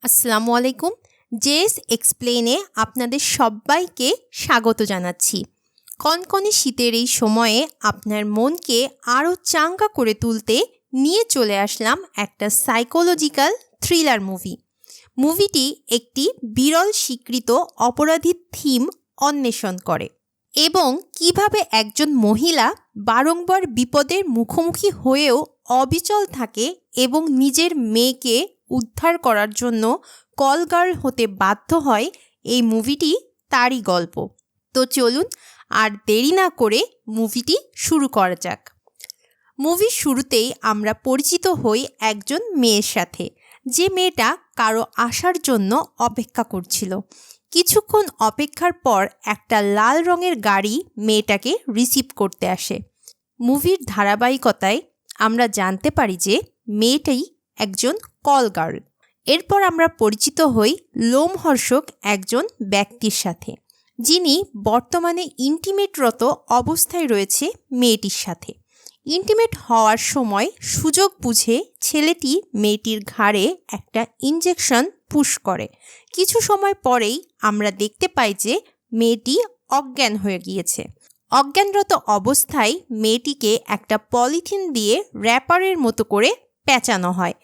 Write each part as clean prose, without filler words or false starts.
আসসালামু আলাইকুম। জেস এক্সপ্লেনে আপনাদের সবাইকে স্বাগত জানাচ্ছি। কনকনে শীতের এই সময়ে আপনার মনকে আরও চাঙ্গা করে তুলতে নিয়ে চলে আসলাম একটা সাইকোলজিক্যাল থ্রিলার মুভিটি একটি বিরল স্বীকৃত অপরাধীর থিম অন্বেষণ করে এবং কিভাবে একজন মহিলা বারংবার বিপদের মুখোমুখি হয়েও অবিচল থাকে এবং নিজের মেয়েকে উদ্ধার করার জন্য কল গার্ল হতে বাধ্য হয়। এই মুভিটি তারই গল্প। তো চলুন আর দেরি না করে মুভিটি শুরু করা যাক। মুভির শুরুতেই আমরা পরিচিত হই একজন মেয়ের সাথে, যে মেয়েটা কারো আসার জন্য অপেক্ষা করছিল। কিছুক্ষণ অপেক্ষার পর একটা লাল রঙের গাড়ি মেয়েটাকে রিসিভ করতে আসে। মুভির ধারাবাহিকতায় আমরা জানতে পারি যে মেয়েটাই একজন কল গার্ল। এরপর আমরা পরিচিত হই লোমহর্ষক একজন ব্যক্তির সাথে, যিনি বর্তমানে ইন্টিমেটরত অবস্থায় রয়েছে মেয়েটির সাথে। ইন্টিমেট হওয়ার সময় সুযোগ বুঝে ছেলেটি মেয়েটির ঘাড়ে একটা ইনজেকশন পুশ করে। কিছু সময় পরেই আমরা দেখতে পাই যে মেয়েটি অজ্ঞান হয়ে গিয়েছে। অজ্ঞানরত অবস্থায় মেয়েটিকে একটা পলিথিন দিয়ে র্যাপারের মতো করে পেঁচানো হয়।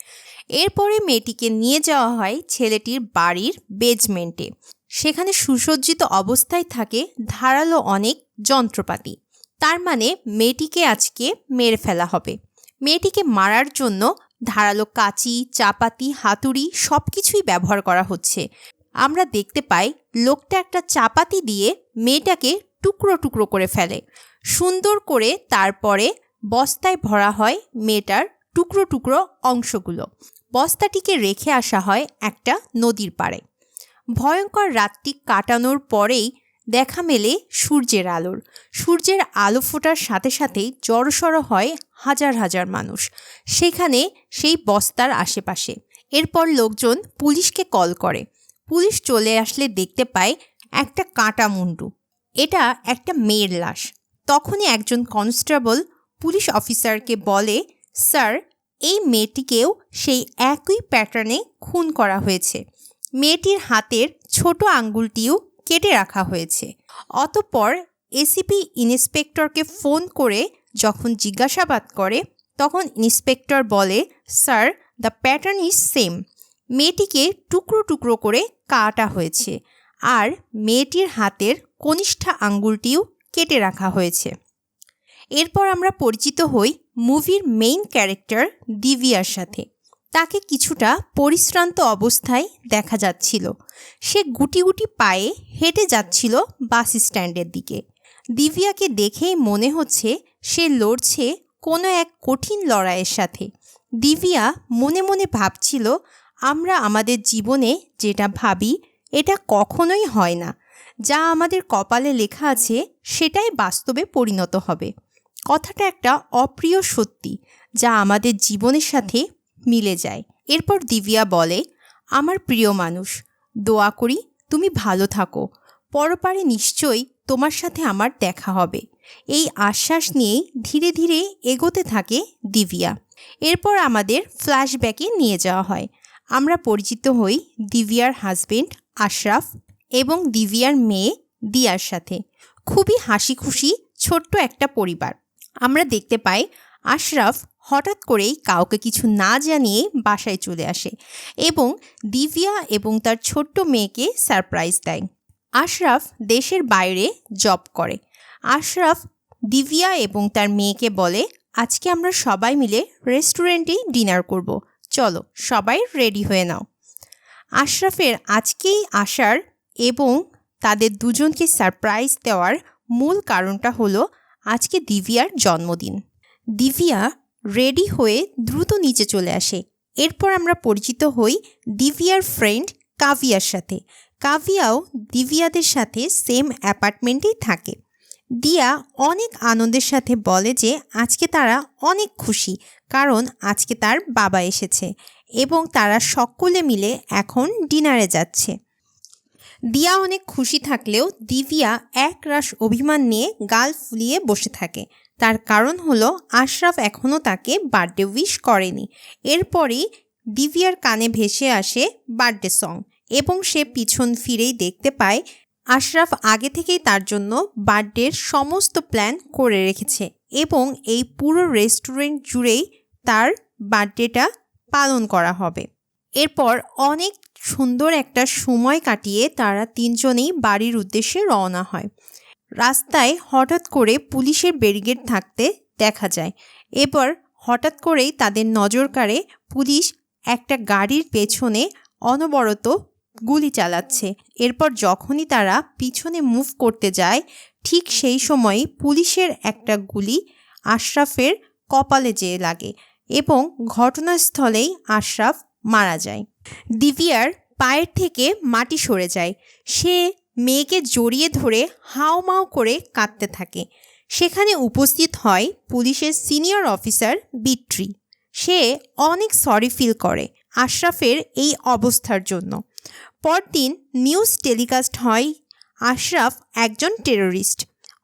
এরপরে মেয়েটিকে নিয়ে যাওয়া হয় ছেলেটির বাড়ির বেজমেন্টে। সেখানে সুসজ্জিত অবস্থায় থাকে ধারালো অনেক যন্ত্রপাতি। তার মানে মেয়েটিকে আজকে মেরে ফেলা হবে। মেয়েটিকে মারার জন্য ধারালো কাঁচি, চাপাতি, হাতুড়ি সব কিছুই ব্যবহার করা হচ্ছে। আমরা দেখতে পাই লোকটা একটা চাপাতি দিয়ে মেয়েটাকে টুকরো টুকরো করে ফেলে সুন্দর করে। তারপরে বস্তায় ভরা হয় মেয়েটার টুকরো টুকরো অংশগুলো। বস্তাটিকে রেখে আসা হয় একটা নদীর পাড়ে। ভয়ঙ্কর রাতটি কাটানোর পরেই দেখা মেলে সূর্যের আলোর। সূর্যের আলো ফোটার সাথে সাথেই জড়সড় হয় হাজার হাজার মানুষ সেখানে, সেই বস্তার আশেপাশে। এরপর লোকজন পুলিশকে কল করে। পুলিশ চলে আসলে দেখতে পায় একটা কাটা মুন্ডু। এটা একটা মেয়ের লাশ। তখনই একজন কনস্টেবল পুলিশ অফিসারকে বলে, স্যার, এই মেয়েটিকেও সেই একই প্যাটার্নে খুন করা হয়েছে। মেয়েটির হাতের ছোট আঙ্গুলটিও কেটে রাখা হয়েছে। অতঃপর এসিপি ইন্সপেক্টরকে ফোন করে যখন জিজ্ঞাসাবাদ করে, তখন ইন্সপেক্টর বলে, sir, the pattern is same. মেয়েটিকে টুকরো টুকরো করে কাটা হয়েছে আর মেয়েটির হাতের কনিষ্ঠা আঙ্গুলটিও কেটে রাখা হয়েছে। এরপর আমরা পরিচিত হই মুভির মেইন ক্যারেক্টার দিভিয়ার সাথে। তাকে কিছুটা পরিশ্রান্ত অবস্থায় দেখা যাচ্ছিল। সে গুটি গুটি পায়ে হেঁটে যাচ্ছিল বাস স্ট্যান্ডের দিকে। দিভিয়াকে দেখেই মনে হচ্ছে সে লড়ছে কোনো এক কঠিন লড়াইয়ের সাথে। দিভিয়া মনে মনে ভাবছিল, আমরা আমাদের জীবনে যেটা ভাবি এটা কখনোই হয় না। যা আমাদের কপালে লেখা আছে সেটাই বাস্তবে পরিণত হবে। কথাটা একটা অপ্রিয় সত্যি যা আমাদের জীবনের সাথে মিলে যায়। এরপর দিভিয়া বলে, আমার প্রিয় মানুষ, দোয়া করি তুমি ভালো থাকো। পরপারে নিশ্চয়ই তোমার সাথে আমার দেখা হবে। এই আশ্বাস নিয়েই ধীরে ধীরে এগোতে থাকে দিভিয়া। এরপর আমাদের ফ্ল্যাশব্যাকে নিয়ে যাওয়া হয়। আমরা পরিচিত হই দিভিয়ার হাজবেন্ড আশরাফ এবং দিভিয়ার মেয়ে দিয়ার সাথে। খুবই হাসি খুশি ছোট্ট একটা পরিবার। আমরা দেখতে পাই আশরাফ হঠাৎ করেই কাউকে কিছু না জানিয়ে বাসায় চলে আসে এবং দিভিয়া এবং তার ছোট্ট মেয়েকে সারপ্রাইজ দেয়। আশরাফ দেশের বাইরে জব করে। আশরাফ দিভিয়া এবং তার মেয়েকে বলে, আজকে আমরা সবাই মিলে রেস্টুরেন্টেই ডিনার করব, চলো সবাই রেডি হয়ে নাও। আশরাফের আজকেই আসার এবং তাদের দুজনকে সারপ্রাইজ দেওয়ার মূল কারণটা হলো আজকে দিভিয়ার জন্মদিন। দিভিয়া রেডি হয়ে দ্রুত নিচে চলে আসে। এরপর আমরা পরিচিত হই দিভিয়ার ফ্রেন্ড কাভিয়ার সাথে। কাভিয়াও দিভিয়াদের সাথে সেম অ্যাপার্টমেন্টেই থাকে। দিয়া অনেক আনন্দের সাথে বলে যে আজকে তারা অনেক খুশি, কারণ আজকে তার বাবা এসেছে এবং তারা সকলে মিলে এখন ডিনারে যাচ্ছে। দিয়া অনেক খুশি থাকলেও দিভিয়া একরাশ অভিমান নিয়ে গাল ফুলিয়ে বসে থাকে। তার কারণ হলো আশরাফ এখনও তাকে বার্থডে উইশ করেনি। এরপরই দিব্যার কানে ভেসে আসে বার্থডে সং এবং সে পিছন ফিরেই দেখতে পায় আশরাফ আগে থেকেই তার জন্য বার্থডের সমস্ত প্ল্যান করে রেখেছে এবং এই পুরো রেস্টুরেন্ট জুড়েই তার বার্থডেটা পালন করা হবে। এরপর অনেক সুন্দর একটা সময় কাটিয়ে তারা তিনজনেই বাড়ির উদ্দেশ্যে রওনা হয়। রাস্তায় হঠাৎ করে পুলিশের ব্যারিকেড থাকতে দেখা যায়। এবার হঠাৎ করেই তাদের নজর কাড়ে পুলিশ একটা গাড়ির পেছনে অনবরত গুলি চালাচ্ছে। এরপর যখনই তারা পিছনে মুভ করতে যায় ঠিক সেই সময়ই পুলিশের একটা গুলি আশরাফের কপালে যেয়ে লাগে এবং ঘটনাস্থলেই আশরাফ মারা যায়। দিব্যার পায়ের থেকে মাটি সরে যায়। সে মেয়েকে জড়িয়ে ধরে হাউমাউ করে কাঁদতে থাকে। সেখানে উপস্থিত হয় পুলিশের সিনিয়র অফিসার বিট্রি। সে অনেক সরি ফিল করে আশরাফের এই অবস্থার জন্য। পরদিন নিউজ টেলিকাস্ট হয় আশরাফ একজন টেররিস্ট।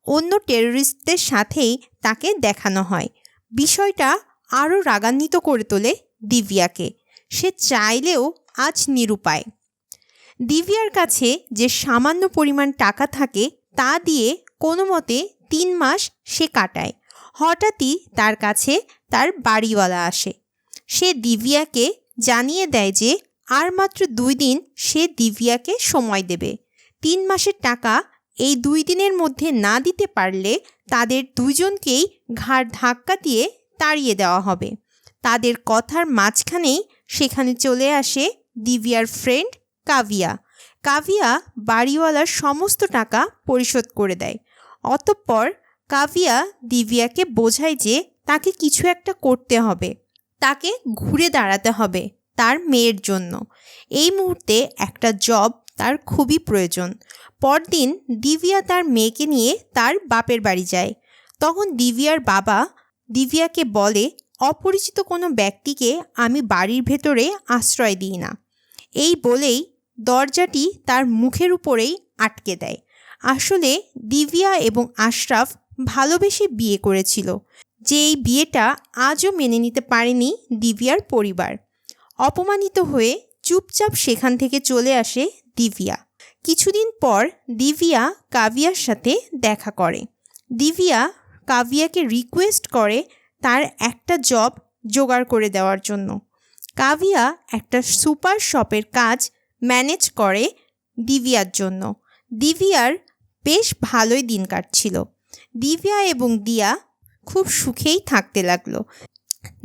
অন্য টেররিস্টদের সাথেই তাকে দেখানো হয়। বিষয়টা আরও রাগান্বিত করে তোলে দিব্যাকে। সে চাইলেও আজ নিরুপায়। দিব্যার কাছে যে সামান্য পরিমাণ টাকা থাকে তা দিয়ে কোনো মতে 3 মাস সে কাটায়। হঠাৎই তার কাছে তার বাড়িওয়ালা আসে। সে দিব্যাকে জানিয়ে দেয় যে আর মাত্র 2 দিন সে দিব্যাকে সময় দেবে। 3 মাসের টাকা এই 2 দিনের মধ্যে না দিতে পারলে তাদের দুজনকেই ঘাড় ধাক্কা দিয়ে তাড়িয়ে দেওয়া হবে। তাদের কথার মাঝখানেই সেখানে চলে আসে দিব্যার ফ্রেন্ড কাভিয়া। কাভিয়া বাড়িওয়ালার সমস্ত টাকা পরিশোধ করে দেয়। অতঃপর কাভিয়া দিব্যাকে বোঝায় যে তাকে কিছু একটা করতে হবে, তাকে ঘুরে দাঁড়াতে হবে তার মেয়ের জন্য। এই মুহূর্তে একটা জব তার খুবই প্রয়োজন। পরদিন দিব্যা তার মেয়েকে নিয়ে তার বাপের বাড়ি যায়। তখন দিব্যার বাবা দিব্যাকে বলে, অপরিচিত কোনো ব্যক্তিকে আমি বাড়ির ভেতরে আশ্রয় দিই না। এই বলেই দরজাটি তার মুখের উপরেই আটকে দেয়। আসলে দিব্যা এবং আশরাফ ভালোবেসে বিয়ে করেছিল, যে এই বিয়েটা আজও মেনে নিতে পারেনি দিব্যার পরিবার। অপমানিত হয়ে চুপচাপ সেখান থেকে চলে আসে দিব্যা। কিছুদিন পর দিব্যা কাভিয়ার সাথে দেখা করে। দিব্যা কাভিয়াকে রিকোয়েস্ট করে তার একটা জব জোগাড় করে দেওয়ার জন্য। কাভিয়া একটা সুপার শপের কাজ ম্যানেজ করে দিব্যার জন্য। দিব্যার বেশ ভালোই দিন কাটছিল। দিব্যা এবং দিয়া খুব সুখেই থাকতে লাগলো।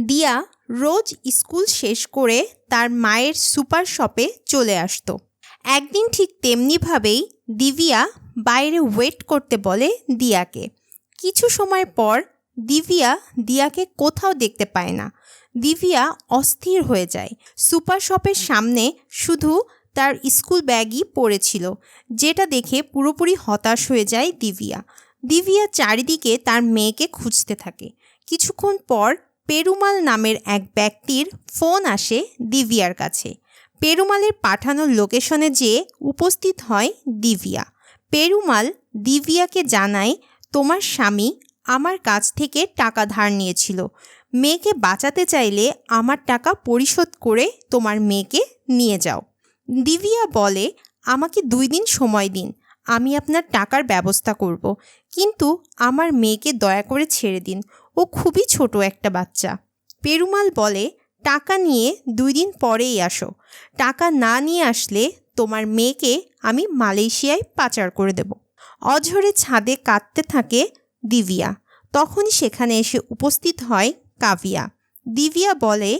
দিয়া রোজ স্কুল শেষ করে তার মায়ের সুপার শপে চলে আসতো। একদিন ঠিক তেমনিভাবেই দিব্যা বাইরে ওয়েট করতে বলে দিয়াকে। কিছু সময় পর দিব্যা দিয়াকে কোথাও দেখতে পায় না। দিব্যা অস্থির হয়ে যায়। সুপার শপের সামনে শুধু তার স্কুল ব্যাগই পড়েছিল, যেটা দেখে পুরোপুরি হতাশ হয়ে যায় দিব্যা। দিব্যা চারিদিকে তার মেয়েকে খুঁজতে থাকে। কিছুক্ষণ পর পেরুমাল নামের এক ব্যক্তির ফোন আসে দিব্যার কাছে। পেরুমালের পাঠানো লোকেশনে যেয়ে উপস্থিত হয় দিব্যা। পেরুমাল দিব্যাকে জানায়, তোমার স্বামী আমার কাছ থেকে টাকা ধার নিয়েছিল। মেয়েকে বাঁচাতে চাইলে আমার টাকা পরিশোধ করে তোমার মেয়েকে নিয়ে যাও। দিব্যা বলে, আমাকে 2 দিন সময় দিন, আমি আপনার টাকার ব্যবস্থা করব, কিন্তু আমার মেয়েকে দয়া করে ছেড়ে দিন, ও খুবই ছোট একটা বাচ্চা। পেরুমাল বলে, টাকা নিয়ে 2 দিন পরেই আসো। টাকা না নিয়ে আসলে তোমার মেয়েকে আমি মালয়েশিয়ায় পাচার করে দেব। অঝরে ছাদে কাঁদতে থাকে দিব্যা। তখনই সেখানে এসে উপস্থিত হয় কাভিয়া। দিব্যা বলে,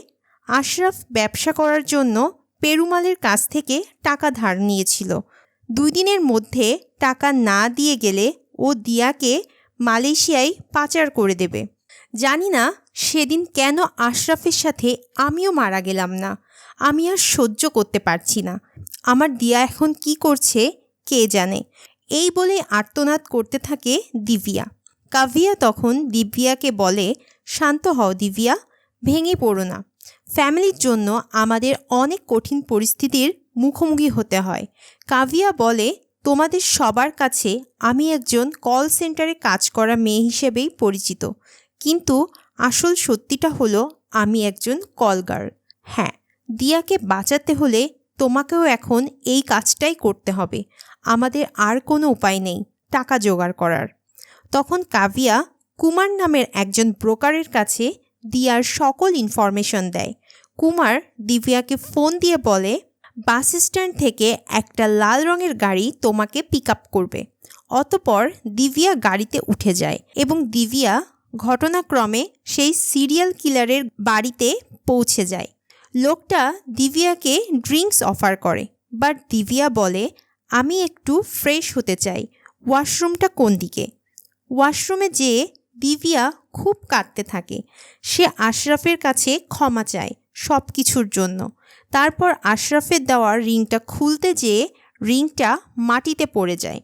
আশরাফ ব্যবসা করার জন্য পেরুমালের কাছ থেকে টাকা ধার নিয়েছিল। 2 দিনের মধ্যে টাকা না দিয়ে গেলে ও দিয়াকে মালয়েশিয়ায় পাচার করে দেবে। জানি না সেদিন কেন আশরাফের সাথে আমিও মারা গেলাম না। আমি আর সহ্য করতে পারছি না। আমার দিয়া এখন কি করছে কে জানে। এই বলে আর্তনাদ করতে থাকে দিব্যা। কাভিয়া তখন দিব্যাকে বলে, শান্ত হও দিব্যা, ভেঙে পড়ো না। ফ্যামিলির জন্য আমাদের অনেক কঠিন পরিস্থিতির মুখোমুখি হতে হয়। কাভিয়া বলে, তোমাদের সবার কাছে আমি একজন কল সেন্টারে কাজ করা মেয়ে হিসেবেই পরিচিত, কিন্তু আসল সত্যিটা হলো আমি একজন কল গার্ল। হ্যাঁ, দিয়াকে বাঁচাতে হলে তোমাকেও এখন এই কাজটাই করতে হবে। আমাদের আর কোনো উপায় নেই টাকা জোগাড় করার। তখন কাভিয়া কুমার নামের একজন ব্রোকারের কাছে দিয়ার সকল ইনফরমেশন দেয়। কুমার দিব্যাকে ফোন দিয়ে বলে বাস স্ট্যান্ড থেকে একটা লাল রঙের গাড়ি তোমাকে পিক আপ করবে। অতঃপর দিব্যা গাড়িতে উঠে যায় এবং দিব্যা ঘটনাক্রমে সেই সিরিয়াল কিলারের বাড়িতে পৌঁছে যায়। লোকটা দিব্যাকে ড্রিঙ্কস অফার করে, বাট দিব্যা বলে আমি একটু ফ্রেশ হতে চাই, ওয়াশরুমটা কোন দিকে? ওয়াশরুমে যেয়ে দিব্যা খুব কাঁদতে থাকে। সে আশরাফের কাছে ক্ষমা চায় সব কিছুর জন্য। তারপর আশরাফের দেওয়া রিংটা খুলতে যেয়ে রিংটা মাটিতে পড়ে যায়।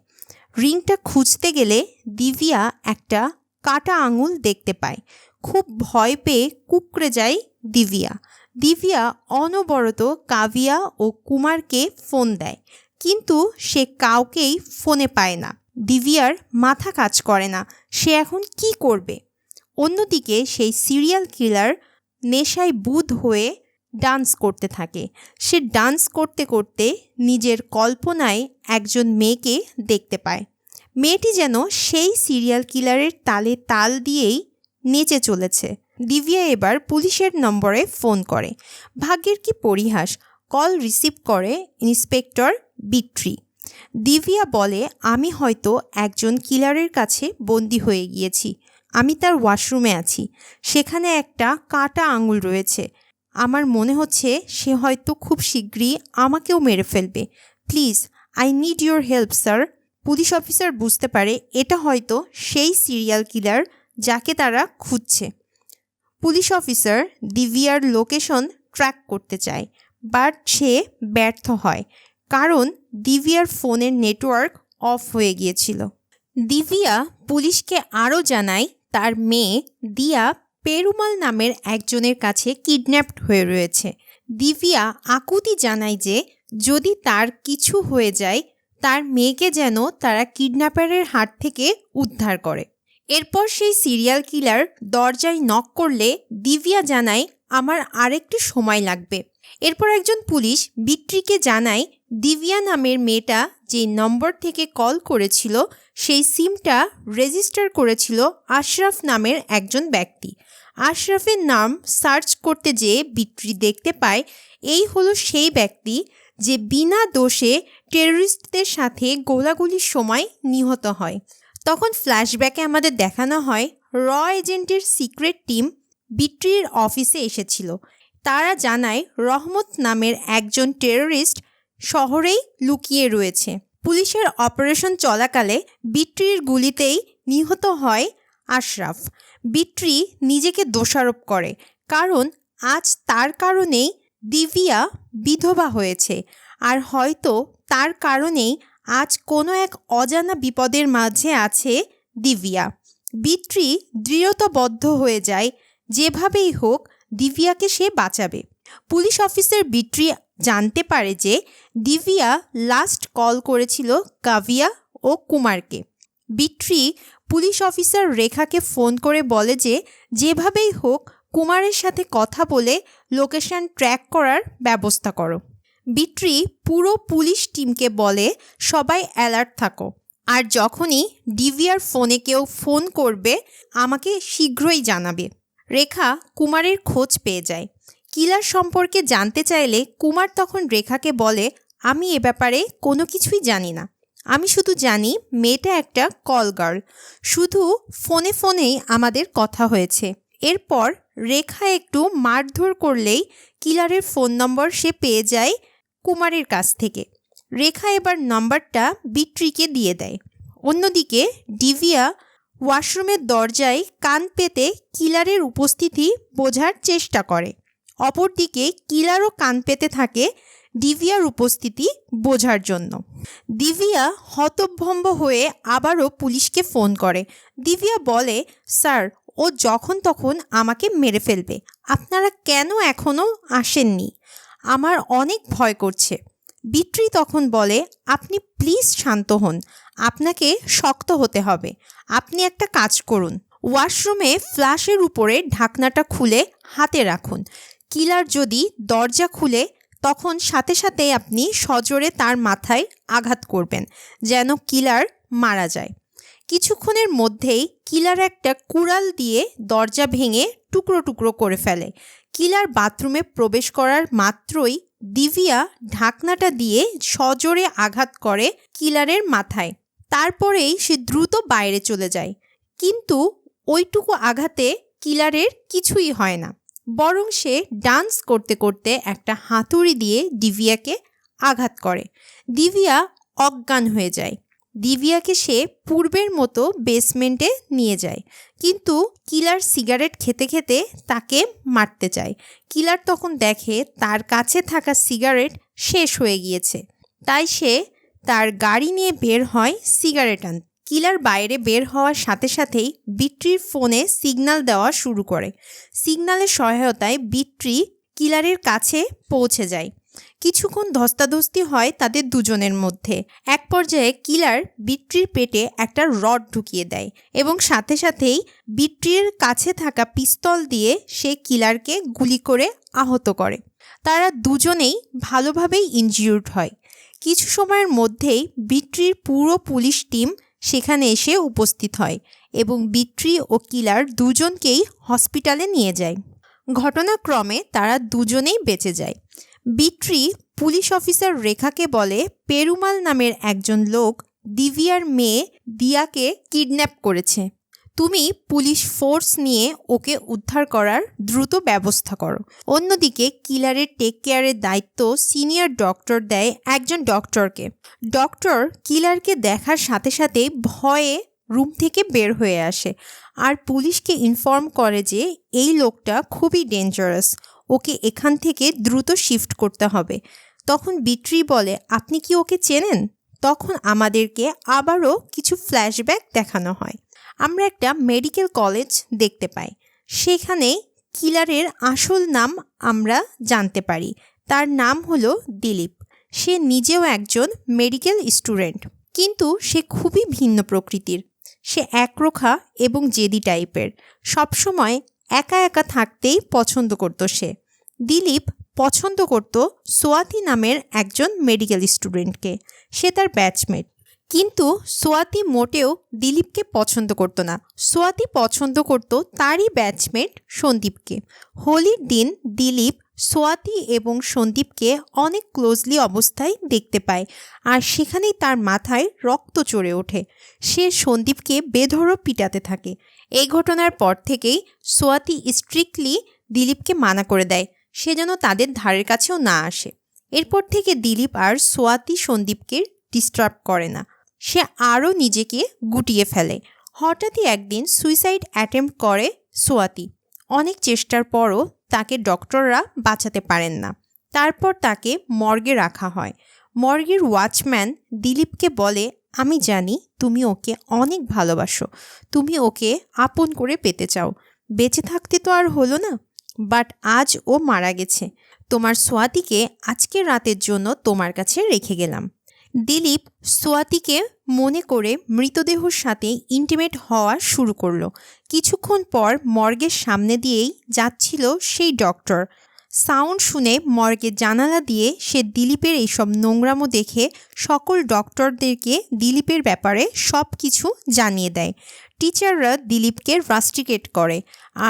রিংটা খুঁজতে গেলে দিব্যা একটা কাটা আঙুল দেখতে পায়। খুব ভয় পেয়ে কুঁকড়ে যায় দিব্যা। দিব্যা অনবরত কাভিয়া ও কুমারকে ফোন দেয়, কিন্তু সে কাউকেই ফোনে পায় না। দিব্যার মাথা কাজ করে না, সে এখন কি করবে। অন্যদিকে সেই সিরিয়াল কিলার নেশায় বুঁদ হয়ে ডান্স করতে থাকে। সে ডান্স করতে করতে নিজের কল্পনায় একজন মেয়েকে দেখতে পায়। মেয়েটি যেন সেই সিরিয়াল কিলারের তালে তাল দিয়েই নেচে চলেছে। দিব্যা এবার পুলিশের নম্বরে ফোন করে। ভাগ্যের কি পরিহাস, কল রিসিভ করে ইন্সপেক্টর বিট্রি। দিব্যা বলে আমি হয়তো একজন কিলারের কাছে বন্দী হয়ে গিয়েছি। আমি তার ওয়াশরুমে আছি, সেখানে একটা কাটা আঙুল রয়েছে। আমার মনে হচ্ছে সে হয়তো খুব শীঘ্রই আমাকেও মেরে ফেলবে। Please, I need your help sir. Police officer বুঝতে পারে এটা হয়তো সেই সিরিয়াল কিলার যাকে তারা খুঁজছে। পুলিশ অফিসার দিব্যার লোকেশন ট্র্যাক করতে চায়, বাট সে ব্যর্থ হয়, কারণ দিব্যার ফোনের নেটওয়ার্ক অফ হয়ে গিয়েছিল। দিব্যা পুলিশকে আরও জানায় তার মেয়ে দিয়া পেরুমাল নামের একজনের কাছে কিডন্যাপড হয়ে রয়েছে। দিব্যা আকুতি জানায় যে যদি তার কিছু হয়ে যায় তার মেয়েকে যেন তারা কিডন্যাপারের হাত থেকে উদ্ধার করে। এরপর সেই সিরিয়াল কিলার দরজায় নক করলে দিব্যা জানায় আমার আরেকটু সময় লাগবে। এরপর একজন পুলিশ বিট্রিকে জানায় দিব্যা নামের মেয়েটা যে নম্বর থেকে কল করেছিল সেই সিমটা রেজিস্টার করেছিল আশরাফ নামের একজন ব্যক্তি। আশরাফের নাম সার্চ করতে যেয়ে বিট্রি দেখতে পায় এই হলো সেই ব্যক্তি যে বিনা দোষে টেররিস্টদের সাথে গোলাগুলির সময় নিহত হয়। তখন ফ্ল্যাশব্যাকে আমাদের দেখানো হয় র এজেন্টের সিক্রেট টিম বিট্রির অফিসে এসেছিল। তারা জানায় রহমত নামের একজন টেররিস্ট শহরেই লুকিয়ে রয়েছে। পুলিশের অপারেশন চলাকালে বিট্রির গুলিতেই নিহত হয় আশরাফ। বিট্রি নিজেকে দোষারোপ করে, কারণ আজ তার কারণেই দিব্যা বিধবা হয়েছে, আর হয়তো তার কারণেই আজ কোনো এক অজানা বিপদের মাঝে আছে দিব্যা। বিট্রি দৃঢ়তাবদ্ধ হয়ে যায় যেভাবেই হোক দিব্যাকে সে বাঁচাবে। পুলিশ অফিসার বিট্রি জানতে পারে যে দিব্যা লাস্ট কল করেছিল কাভিয়া ও কুমারকে। বিট্রি পুলিশ অফিসার রেখাকে ফোন করে বলে যে যেভাবেই হোক কুমারের সাথে কথা বলে লোকেশন ট্র্যাক করার ব্যবস্থা করো। বিট্রি পুরো পুলিশ টিমকে বলে সবাই অ্যালার্ট থাকো, আর যখনই দিব্যার ফোনে কেউ ফোন করবে আমাকে শীঘ্রই জানাবে। রেখা কুমারের খোঁজ পেয়ে যায়। কিলার সম্পর্কে জানতে চাইলে কুমার তখন রেখাকে বলে আমি এ ব্যাপারে কোনো কিছুই জানি না, আমি শুধু জানি মেয়েটা একটা কল গার্ল, শুধু ফোনে ফোনেই আমাদের কথা হয়েছে। এরপর রেখা একটু মারধর করলেই কিলারের ফোন নম্বর সে পেয়ে যায় কুমারের কাছ থেকে। রেখা এবার নম্বরটা বিট্রিকে দিয়ে দেয়। অন্যদিকে দিব্যা ওয়াশরুমের দরজায় কান পেতে কিলারের উপস্থিতি বোঝার চেষ্টা করে। অপরদিকে কিলারও কান পেতে থাকে দিব্যার উপস্থিতি বোঝার জন্য। দিব্যা হতভম্ব হয়ে আবারও পুলিশকে ফোন করে। দিব্যা বলে স্যার, ও যখন তখন আমাকে মেরে ফেলবে, আপনারা কেন এখনও আসেননি? আমার অনেক ভয় করছে। বিট্রি তখন বলে আপনি প্লিজ শান্ত হন, আপনাকে শক্ত হতে হবে। আপনি একটা কাজ করুন, ওয়াশরুমে ফ্ল্যাশের উপরে ঢাকনাটা খুলে হাতে রাখুন, কিলার যদি দরজা খুলে তখন সাথে সাথে আপনি সজোরে তার মাথায় আঘাত করবেন যেন কিলার মারা যায়। কিছুক্ষণের মধ্যেই কিলার একটা কুড়াল দিয়ে দরজা ভেঙে টুকরো টুকরো করে ফেলে। কিলার বাথরুমে প্রবেশ করার মাত্রই দিভিয়া ঢাকনাটা দিয়ে সজোরে আঘাত করে কিলারের মাথায়। তারপরেই সে দ্রুত বাইরে চলে যায়। কিন্তু ওইটুকু আঘাতে কিলারের কিছুই হয় না, বরং সে ডান্স করতে করতে একটা হাতুড়ি দিয়ে দিভিয়াকে আঘাত করে। দিভিয়া অজ্ঞান হয়ে যায়। দিভিয়াকে সে পূর্বের মতো বেসমেন্টে নিয়ে যায়, কিন্তু কিলার সিগারেট খেতে খেতে তাকে মারতে চায়। কিলার তখন দেখে তার কাছে থাকা সিগারেট শেষ হয়ে গিয়েছে, তাই সে তার গাড়ি নিয়ে বের হয় সিগারেট আনতে। কিলার বাইরে বের হওয়ার সাথে সাথেই বিট্রির ফোনে সিগন্যাল দেওয়া শুরু করে। সিগন্যালের সহায়তায় বিট্রি কিলারের কাছে পৌঁছে যায়। কিছুক্ষণ ধস্তাধস্তি হয় তাদের দুজনের মধ্যে। এক পর্যায়ে কিলার বিট্রির পেটে একটা রড ঢুকিয়ে দেয় এবং সাথে সাথেই বিট্রির কাছে থাকা পিস্তল দিয়ে সে কিলারকে গুলি করে আহত করে। তারা দুজনেই ভালোভাবেই ইনজিউর্ড হয়। কিছু সময়ের মধ্যেই বিট্রির পুরো পুলিশ টিম সেখানে এসে উপস্থিত হয় এবং বিট্রি ও কিলার দুজনকেই হসপিটালে নিয়ে যায়। ঘটনাক্রমে তারা দুজনেই বেঁচে যায়। বিট্রি পুলিশ অফিসার রেখাকে বলে পেরুমাল নামের একজন লোক দিভিয়ার মেয়ে দিয়াকে কিডন্যাপ করেছে। তুমি পুলিশ ফোর্স নিয়ে ওকে উদ্ধার করার দ্রুত ব্যবস্থা করো। অন্যদিকে কিলারের টেক কেয়ারের দায়িত্ব সিনিয়র ডক্টর দেয় একজন ডক্টরকে। ডক্টর কিলারকে দেখার সাথে সাথে ভয়ে রুম থেকে বের হয়ে আসে আর পুলিশকে ইনফর্ম করে যে এই লোকটা খুবই ডেঞ্জারাস, ওকে এখান থেকে দ্রুত শিফট করতে হবে। তখন বিট্রি বলে, আপনি কি ওকে চেনেন? তখন আমাদেরকে আবারও কিছু ফ্ল্যাশব্যাক দেখানো হয়। আমরা একটা মেডিকেল কলেজ দেখতে পাই। সেখানে কিলারের আসল নাম আমরা জানতে পারি। তার নাম হলো দিলীপ। সে নিজেও একজন মেডিকেল স্টুডেন্ট, কিন্তু সে খুবই ভিন্ন প্রকৃতির। সে একরোখা এবং জেদি টাইপের। সবসময় একা একা থাকতেই পছন্দ করত সে। দিলীপ পছন্দ করত সোয়াতি নামের একজন মেডিকেল স্টুডেন্টকে। সে তার ব্যাচমেট। কিন্তু সোয়াতি মোটেও দিলীপকে পছন্দ করতো না। সোয়াতি পছন্দ করত তারই ব্যাচমেট সন্দীপকে। হোলির দিন দিলীপ সোয়াতি এবং সন্দীপকে অনেক ক্লোজলি অবস্থায় দেখতে পায় আর সেখানেই তার মাথায় রক্ত চড়ে ওঠে। সে সন্দীপকে বেধড়ো পিটাতে থাকে। এই ঘটনার পর থেকেই সোয়াতি স্ট্রিক্টলি দিলীপকে মানা করে দেয় সে যেন তাদের ধারের কাছেও না আসে। এরপর থেকে দিলীপ আর সোয়াতি সন্দীপকে ডিস্টার্ব করে না। সে আরও নিজেকে গুটিয়ে ফেলে। হঠাৎই একদিন সুইসাইড অ্যাটেম্প্ট করে সোয়াতি। অনেক চেষ্টার পরও তাকে ডক্টররা বাঁচাতে পারেন না। তারপর তাকে মর্গে রাখা হয়। মর্গের ওয়াচম্যান দিলীপকে বলে, আমি জানি তুমি ওকে অনেক ভালোবাসো, তুমি ওকে আপন করে পেতে চাও। বেঁচে থাকতে তো আর হলো না, বাট আজ ও মারা গেছে। তোমার সোয়াতিকে আজকের রাতের জন্য তোমার কাছে রেখে গেলাম। দিলীপ সোয়াতিকে মনে করে মৃতদেহর সাথে ইন্টিমেট হওয়া শুরু করলো। কিছুক্ষণ পর মর্গের সামনে দিয়েই যাচ্ছিল সেই ডক্টর। সাউন্ড শুনে মর্গের জানালা দিয়ে সে দিলীপের এইসব নোংরামো দেখে সকল ডক্টরদেরকে দিলীপের ব্যাপারে সব কিছু জানিয়ে দেয়। টিচাররা দিলীপকে রাস্টিকেট করে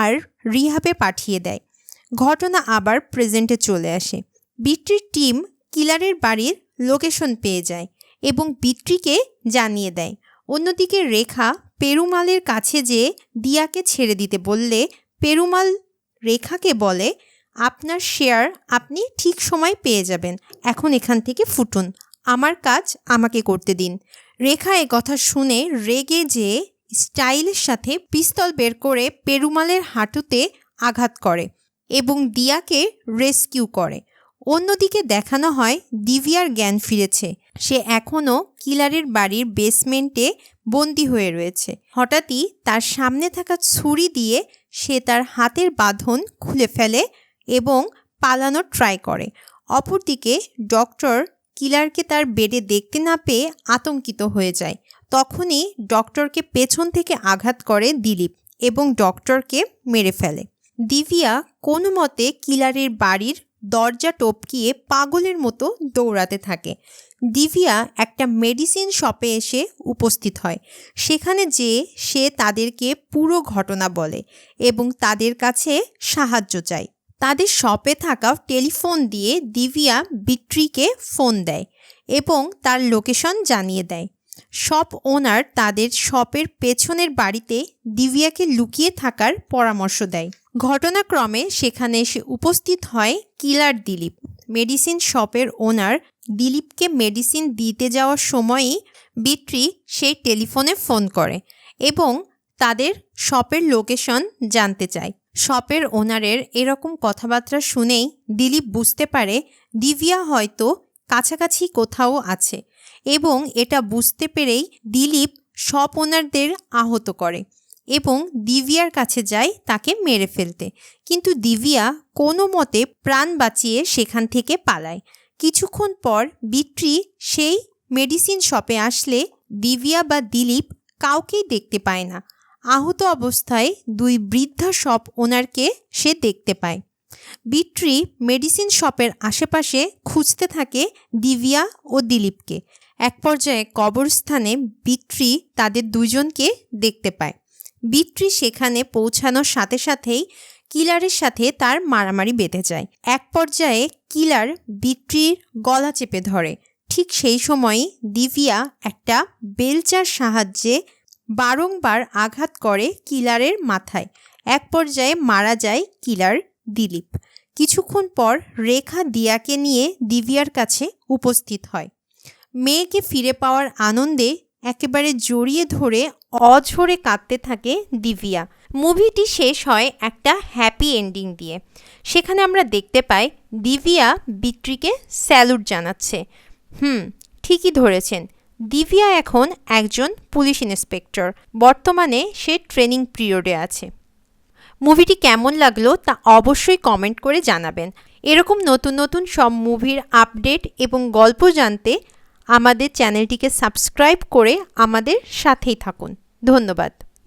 আর রিহাবে পাঠিয়ে দেয়। ঘটনা আবার প্রেজেন্টে চলে আসে। বিট্রির টিম কিলারের বাড়ির লোকেশন পেয়ে যায় এবং বিট্রিকে জানিয়ে দেয়। অন্যদিকে রেখা পেরুমালের কাছে যেয়ে দিয়াকে ছেড়ে দিতে বললে পেরুমাল রেখাকে বলে, আপনার শেয়ার আপনি ঠিক সময় পেয়ে যাবেন, এখন এখান থেকে ফুটুন, আমার কাজ আমাকে করতে দিন। রেখা এ কথা শুনে রেগে যেয়ে স্টাইলের সাথে পিস্তল বের করে পেরুমালের হাঁটুতে আঘাত করে এবং দিয়াকে রেস্কিউ করে। অন্যদিকে দেখানো হয় দিভিয়ার জ্ঞান ফিরেছে। সে এখনও কিলারের বাড়ির বেসমেন্টে বন্দি হয়ে রয়েছে। হঠাৎই তার সামনে থাকা ছুরি দিয়ে সে তার হাতের বাঁধন খুলে ফেলে এবং পালানোর ট্রাই করে। অপরদিকে ডক্টর কিলারকে তার বেডে দেখতে না পেয়ে আতঙ্কিত হয়ে যায়। তখনই ডক্টরকে পেছন থেকে আঘাত করে দিলীপ এবং ডক্টরকে মেরে ফেলে। দিভিয়া কোনো মতে কিলারের বাড়ির দরজা টপকিয়ে পাগলের মতো দৌড়াতে থাকে। দিভিয়া একটা মেডিসিন শপে এসে উপস্থিত হয়। সেখানে যেয়ে সে তাদেরকে পুরো ঘটনা বলে এবং তাদের কাছে সাহায্য চায়। তাদের শপে থাকা টেলিফোন দিয়ে দিভিয়া বিট্রিকে ফোন দেয় এবং তার লোকেশন জানিয়ে দেয়। শপ ওনার তাদের শপের পেছনের বাড়িতে দিভিয়াকে লুকিয়ে থাকার পরামর্শ দেয়। ঘটনাক্রমে সেখানে এসে উপস্থিত হয় কিলার দিলীপ। মেডিসিন শপের ওনার দিলীপকে মেডিসিন দিতে যাওয়ার সময়ই বিট্রি সেই টেলিফোনে ফোন করে এবং তাদের শপের লোকেশন জানতে চায়। শপের ওনারের এরকম কথাবার্তা শুনেই দিলীপ বুঝতে পারে দিভিয়া হয়তো কাছাকাছি কোথাও আছে এবং এটা বুঝতে পেরেই দিলীপ শপ ওনারদের আহত করে এবং দিভিয়ার কাছে যায় তাকে মেরে ফেলতে। কিন্তু দিভিয়া কোনো মতে প্রাণ বাঁচিয়ে সেখান থেকে পালায়। কিছুক্ষণ পর বিট্রি সেই মেডিসিন শপে আসলে দিভিয়া বা দিলীপ কাউকেই দেখতে পায় না। আহত অবস্থায় দুই বৃদ্ধা শপ ওনারকে সে দেখতে পায়। বিট্রি মেডিসিন শপের আশেপাশে খুঁজতে থাকে দিভিয়া ও দিলীপকে। এক পর্যায়ে কবরস্থানে বিট্রি তাদের দুজনকে দেখতে পায়। বিট্রি সেখানে পৌঁছানোর সাথে সাথেই কিলারের সাথে তার মারামারি বেঁধে যায়। এক পর্যায়ে কিলার বিট্রির গলা চেপে ধরে। ঠিক সেই সময়ই দিভিয়া একটা বেলচার সাহায্যে বারংবার আঘাত করে কিলারের মাথায়। এক পর্যায়ে মারা যায় কিলার দিলীপ। কিছুক্ষণ পর রেখা দিয়াকে নিয়ে দিভিয়ার কাছে উপস্থিত হয়। মেয়েকে ফিরে পাওয়ার আনন্দে একেবারে জড়িয়ে ধরে অঝরে কাঁদতে থাকে দিভিয়া। মুভিটি শেষ হয় একটা হ্যাপি এন্ডিং দিয়ে। সেখানে আমরা দেখতে পাই দিভিয়া বিট্রিকে স্যালুট জানাচ্ছে। ঠিকই ধরেছেন, দিভিয়া এখন একজন পুলিশ ইন্সপেক্টর। বর্তমানে সে ট্রেনিং পিরিয়ডে আছে। মুভিটি কেমন লাগলো তা অবশ্যই কমেন্ট করে জানাবেন। এরকম নতুন নতুন সব মুভির আপডেট এবং গল্প জানতে আমাদের চ্যানেলটিকে সাবস্ক্রাইব করে আমাদের সাথেই থাকুন। ধন্যবাদ।